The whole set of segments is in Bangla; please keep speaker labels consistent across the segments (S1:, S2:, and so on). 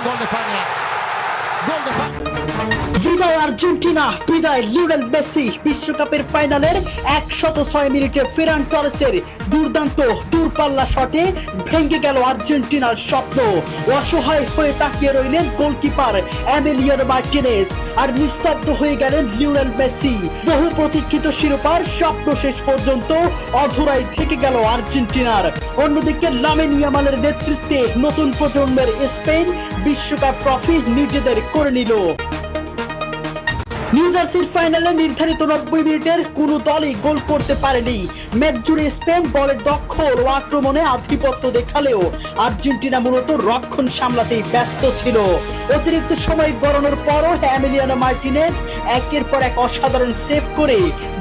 S1: Gol de España. Gol de España.
S2: বিদায় আর্জেন্টিনা, বিদায় লিওনেল মেসি। বিশ্বকাপের ফাইনালের 106 মিনিটে ফেরান টরেসের দুর্দান্ত দূরপাল্লা শটে ভেঙে গেল আর্জেন্টিনার স্বপ্ন। অসহায় হয়ে তাকিয়ে রইলেন গোলকিপার এমিলিয়ানো মার্টিনেজ, আর নিস্তব্ধ হয়ে গেলেন লিওনেল মেসি। বহু প্রতীক্ষিত শিরোপার স্বপ্ন শেষ পর্যন্ত অধরাই থেকে গেল আর্জেন্টিনার। অন্যদিকে লামিন ইয়ামালের নেতৃত্বে নতুন প্রজন্মের স্পেন বিশ্বকাপ ট্রফি নিজেদের করে নিল। নিউ জার্সির ফাইনালে নির্ধারিত 90 মিনিটের কোনো দলই গোল করতে পারেনি। ম্যাচ জুড়ে স্পেন বলের দখল ও আক্রমণে আধিপত্য দেখালেও আর্জেন্টিনা মূলত রক্ষণ সামলাতেই ব্যস্ত ছিল। অতিরিক্ত সময় গড়ানোর পরও এমিলিয়ানো মার্টিনেজ একের পর এক অসাধারণ সেভ করে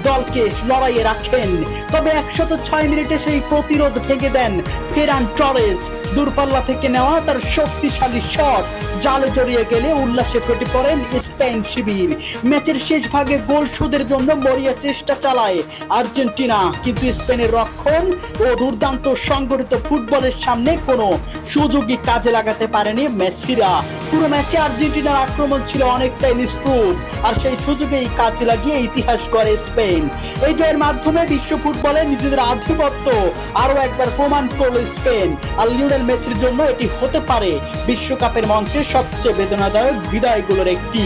S2: দলকে লড়াইয়ে রাখেন। তবে 106 মিনিটে সেই প্রতিরোধ ভেঙে দেন ফেরান টরেস। দূরপাল্লা থেকে নেওয়া তার শক্তিশালী শট জালে জড়িয়ে গেলে উল্লাসে ফেটে পড়েন স্পেন শিবির। ম্যাচের শেষ ভাগে গোল শোধের জন্য মরিয়া চেষ্টা চালায় আর্জেন্টিনা, কিন্তু স্পেনের রক্ষণ ও দুর্দান্ত সংগঠিত ফুটবলের সামনে কোনো সুযোগই কাজে লাগাতে পারেনি মেসিরা। পুরো ম্যাচে আর্জেন্টিনার আক্রমণ ছিল অনেকটাই নিষ্প্রভ, আর সেই সুযোগেই কাজে লাগিয়ে ইতিহাস গড়ে স্পেন। এই জয়ের মাধ্যমে বিশ্ব ফুটবলে নিজেদের আধিপত্য আরো একবার প্রমাণ করল স্পেন। আর লিওনেল মেসির জন্য এটি হতে পারে বিশ্বকাপের মঞ্চে সবচেয়ে বেদনাদায়ক বিদায়গুলোর একটি।